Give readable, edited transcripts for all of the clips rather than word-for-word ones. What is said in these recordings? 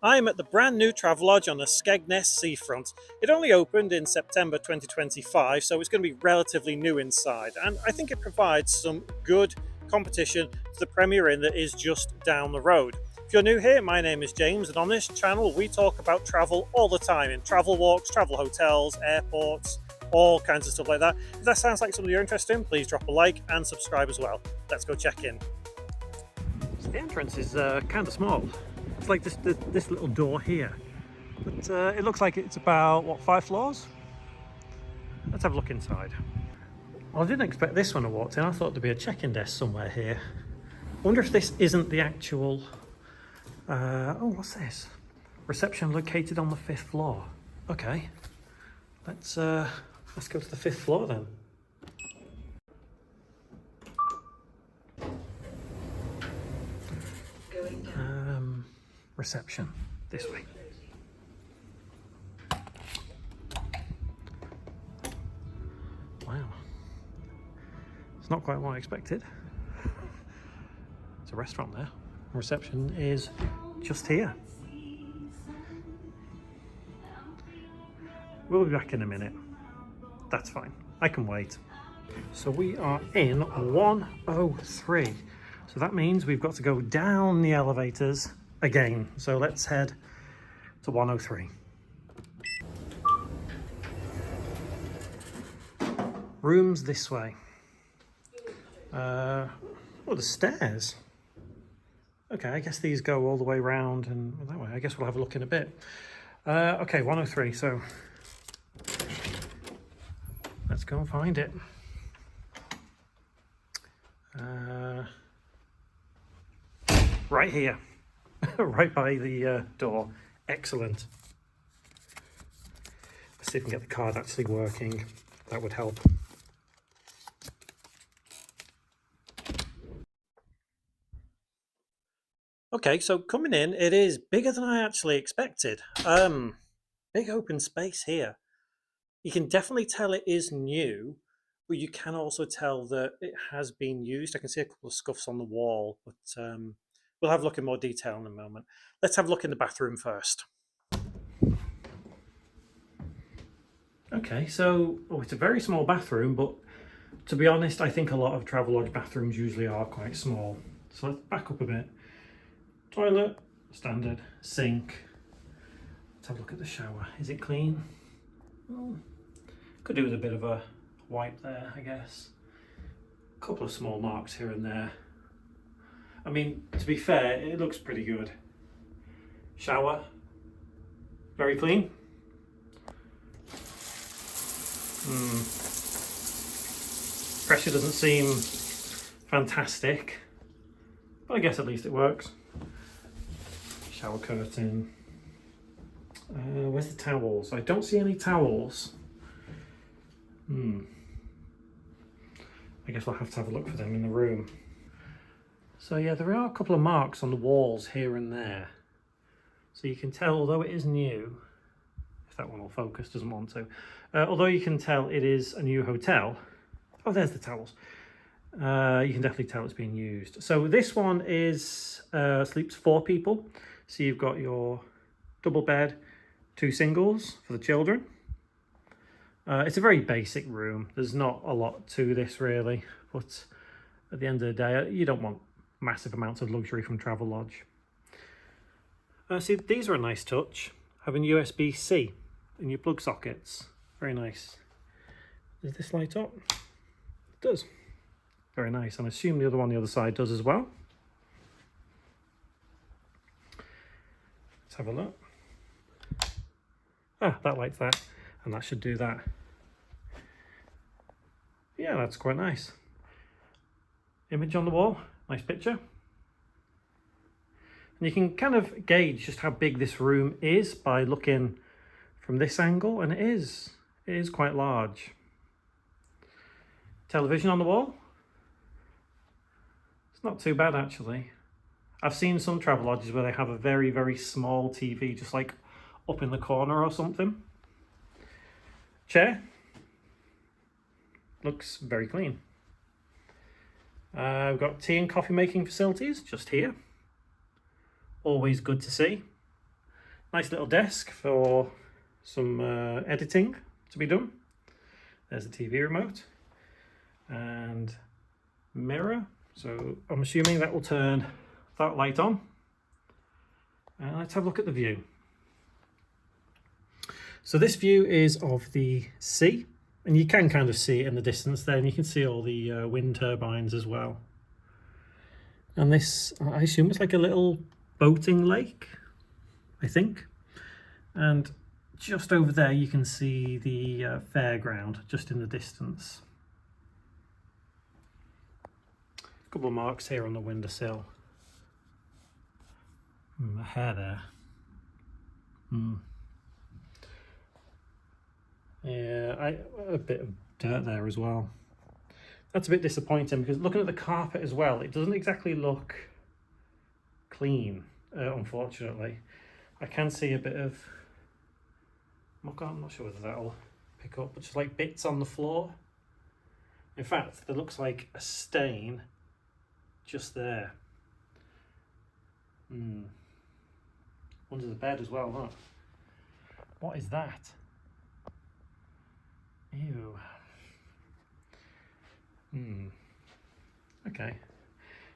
I'm at the brand new Travelodge on the Skegness seafront. It only opened in September 2025, so it's going to be relatively new inside, and I think it provides some good competition to the Premier Inn that is just down the road. If you're new here, my name is James, and on this channel we talk about travel all the time in travel walks, travel hotels, airports, all kinds of stuff like that. If that sounds like something you're interested in, please drop a like and subscribe as well. Let's go check in. So the entrance is kind of small. It's like this little door here, but it looks like it's about, what, 5 floors? Let's have a look inside. Well, I didn't expect this when I walked in. I thought there'd be a check-in desk somewhere here. I wonder if this isn't the actual... oh, what's this? Reception located on the 5th floor. Okay, let's go to the 5th floor then. Reception, this way. Wow, it's not quite what I expected. It's a restaurant there. Reception is just here. We'll be back in a minute. That's fine, I can wait. So we are in 103. So that means we've got to go down the elevators again. So let's head to 103. Rooms this way. Oh, the stairs. Okay, I guess these go all the way around and that way. I guess we'll have a look in a bit. Okay, 103, so let's go and find it. Right here. Right by the door. Excellent. Let's see if we can get the card actually working. That would help. Okay, so coming in, it is bigger than I actually expected. Big open space here. You can definitely tell it is new, but you can also tell that it has been used. I can see a couple of scuffs on the wall, but we'll have a look in more detail in a moment. Let's have a look in the bathroom first. Okay, so it's a very small bathroom, but to be honest, I think a lot of Travelodge bathrooms usually are quite small. So let's back up a bit. Toilet, standard, sink. Let's have a look at the shower. Is it clean? Well, could do with a bit of a wipe there, I guess. A couple of small marks here and there. I mean, to be fair, it looks pretty good. Shower, very clean. Pressure doesn't seem fantastic, but I guess at least it works. Shower curtain. Where's the towels? I don't see any towels. I guess we'll have to have a look for them in the room. So yeah, there are a couple of marks on the walls here and there. So you can tell, although it is new, if that one will focus, doesn't want to. Although you can tell it is a new hotel. Oh, there's the towels. You can definitely tell it's being used. So this one is sleeps 4 people. So you've got your double bed, 2 singles for the children. It's a very basic room. There's not a lot to this really, but at the end of the day, you don't want massive amounts of luxury from Travelodge. See, these are a nice touch, having USB-C in your plug sockets. Very nice. Does this light up? It does. Very nice, and I assume the other one on the other side does as well. Let's have a look. Ah, that lights that, and that should do that. Yeah, that's quite nice. Image on the wall, nice picture. And you can kind of gauge just how big this room is by looking from this angle, and it is quite large. Television on the wall. It's not too bad actually. I've seen some Travelodges where they have a very, very small TV, just like up in the corner or something. Chair. Looks very clean. We've got tea and coffee making facilities just here. Always good to see. Nice little desk for some editing to be done. There's the TV remote and mirror. So I'm assuming that will turn that light on. And let's have a look at the view. So this view is of the sea, and you can kind of see it in the distance there, and you can see all the wind turbines as well. And this, I assume it's like a little boating lake, I think. And just over there you can see the fairground just in the distance. A couple of marks here on the windowsill. A hair there. Yeah, a bit of dirt there as well. That's a bit disappointing because looking at the carpet as well, it doesn't exactly look clean, unfortunately. I can see a bit of muck on, I'm not sure whether that'll pick up, but just like bits on the floor. In fact, there looks like a stain just there. Under the bed as well, huh? What is that? Ew. Okay.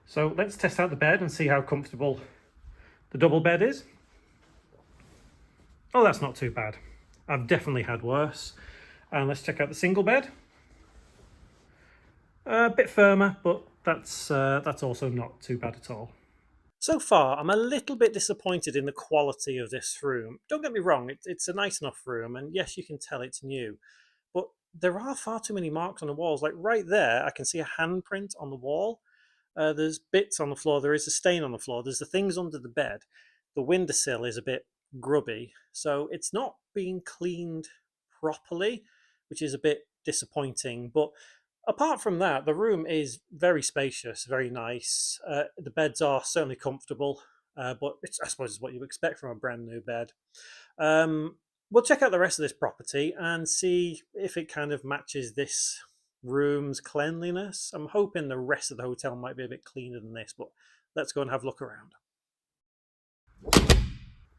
So let's test out the bed and see how comfortable the double bed is. Oh, that's not too bad. I've definitely had worse. And let's check out the single bed. A bit firmer, but that's also not too bad at all. So far, I'm a little bit disappointed in the quality of this room. Don't get me wrong, it's a nice enough room, and yes, you can tell it's new, but there are far too many marks on the walls. Like right there, I can see a handprint on the wall. There's bits on the floor. There is a stain on the floor. There's the things under the bed. The windowsill is a bit grubby, so it's not being cleaned properly, which is a bit disappointing. But apart from that, the room is very spacious, very nice. The beds are certainly comfortable, but I suppose it's what you expect from a brand new bed. We'll check out the rest of this property and see if it kind of matches this room's cleanliness. I'm hoping the rest of the hotel might be a bit cleaner than this, but let's go and have a look around.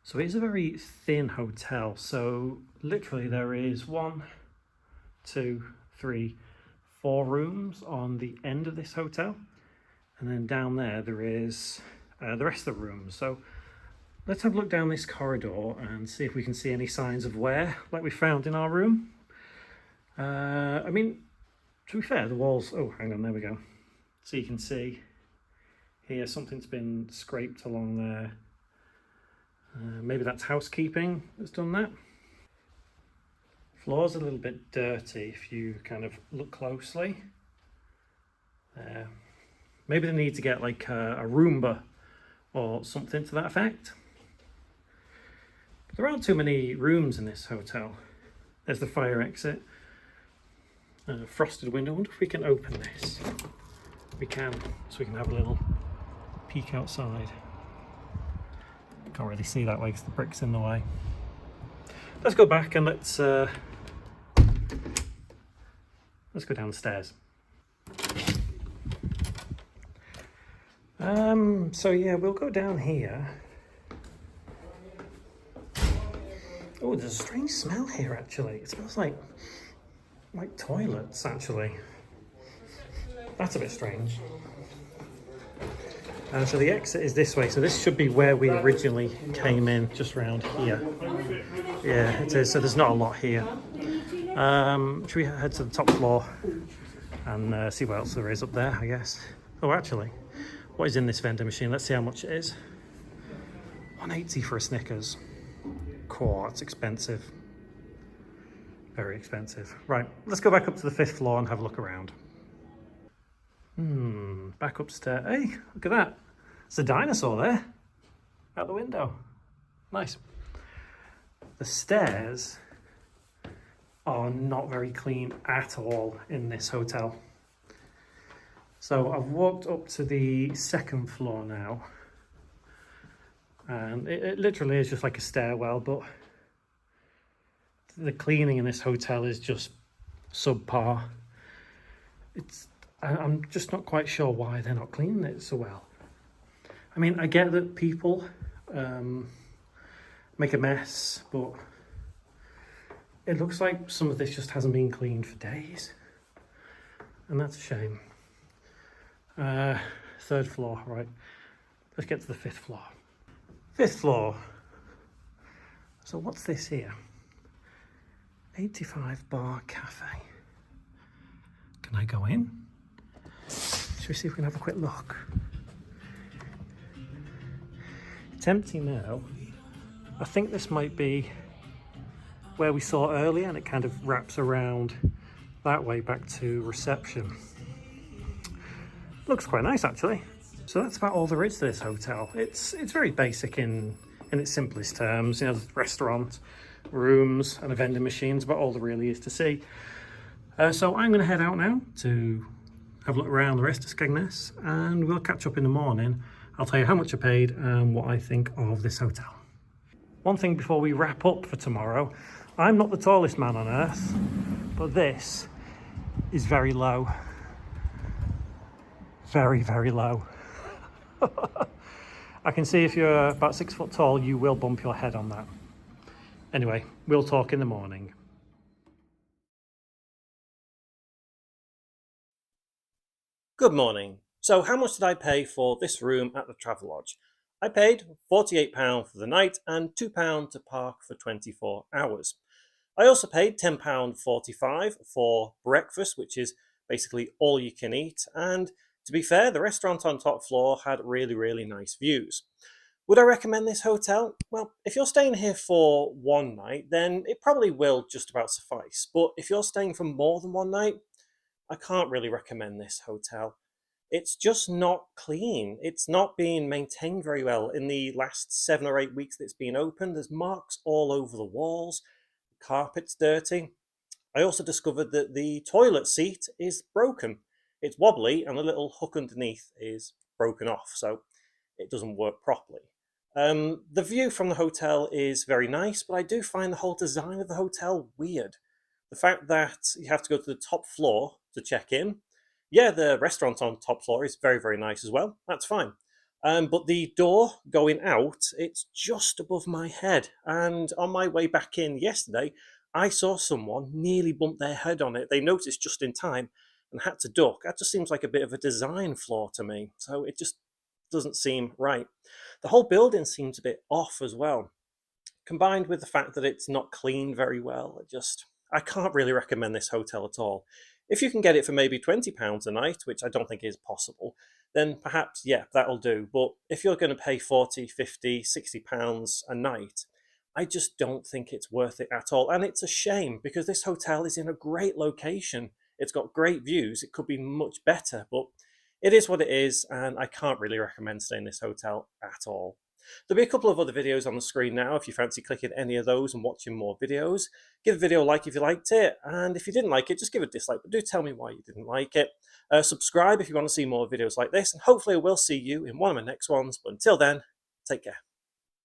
So it is a very thin hotel. So literally there is 1, 2, 3, 4 rooms on the end of this hotel. And then down there is the rest of the rooms. So let's have a look down this corridor and see if we can see any signs of wear like we found in our room. I mean, to be fair, the walls, oh, hang on, there we go. So you can see here something's been scraped along there. Maybe that's housekeeping that's done that. Floor's a little bit dirty if you kind of look closely. Maybe they need to get like a Roomba or something to that effect. But there aren't too many rooms in this hotel. There's the fire exit. Frosted window. I wonder if we can open this. We can, so we can have a little peek outside. Can't really see that way because the brick's in the way. Let's go back and let's go down the stairs. So yeah, we'll go down here. Oh, there's a strange smell here actually. It smells like toilets actually. That's a bit strange. So the exit is this way, so this should be where we originally came in, just around here. Yeah, it is, so there's not a lot here. Should we head to the top floor and see what else there is up there, I guess? Oh, actually, what is in this vending machine? Let's see how much it is. $1.80 for a Snickers. Cool, that's expensive. Very expensive. Right, let's go back up to the 5th floor and have a look around. Back upstairs. Hey, look at that. It's a dinosaur there. Out the window. Nice. The stairs are not very clean at all in this hotel. So I've walked up to the 2nd floor now. And it literally is just like a stairwell, but the cleaning in this hotel is just subpar. I'm just not quite sure why they're not cleaning it so well. I mean, I get that people make a mess, but it looks like some of this just hasn't been cleaned for days, and that's a shame. Third floor, right, let's get to the fifth floor. Fifth floor. So what's this here? 85 Bar Cafe. Can I go in? Should we see if we can have a quick look? It's empty now. I think this might be where we saw earlier, and it kind of wraps around that way back to reception. Looks quite nice actually. So that's about all there is to this hotel. It's very basic in its simplest terms. You know, there's a restaurant, rooms and a vending machine is about all there really is to see. So I'm going to head out now to have a look around the rest of Skegness, and we'll catch up in the morning. I'll tell you how much I paid and what I think of this hotel. One thing before we wrap up for tomorrow, I'm not the tallest man on earth, but this is very low. Very, very low. I can see if you're about 6 foot tall, you will bump your head on that. Anyway, we'll talk in the morning. Good morning. So how much did I pay for this room at the Travelodge? I paid £48 for the night and £2 to park for 24 hours. I also paid £10.45 for breakfast, which is basically all you can eat, and to be fair, the restaurant on top floor had really, really nice views. Would I recommend this hotel? Well, if you're staying here for one night, then it probably will just about suffice. But if you're staying for more than one night, I can't really recommend this hotel. It's just not clean. It's not being maintained very well. In the last 7 or 8 weeks that it's been open, there's marks all over the walls, the carpet's dirty. I also discovered that the toilet seat is broken. It's wobbly and the little hook underneath is broken off, so it doesn't work properly. The view from the hotel is very nice, but I do find the whole design of the hotel weird. The fact that you have to go to the top floor to check in. Yeah, the restaurant on top floor is very, very nice as well. That's fine. But the door going out, it's just above my head. And on my way back in yesterday, I saw someone nearly bump their head on it. They noticed just in time and had to duck. That just seems like a bit of a design flaw to me. So it just doesn't seem right. The whole building seems a bit off as well. Combined with the fact that it's not cleaned very well, I can't really recommend this hotel at all. If you can get it for maybe £20 a night, which I don't think is possible, then perhaps, yeah, that'll do. But if you're going to pay 40, 50, 60 pounds a night, I just don't think it's worth it at all. And it's a shame because this hotel is in a great location. It's got great views. It could be much better, but it is what it is, and I can't really recommend staying in this hotel at all. There'll be a couple of other videos on the screen now if you fancy clicking any of those and watching more videos. Give the video a like if you liked it, and if you didn't like it, just give it a dislike, but do tell me why you didn't like it. Subscribe if you want to see more videos like this, and hopefully I will see you in one of my next ones, but until then, take care.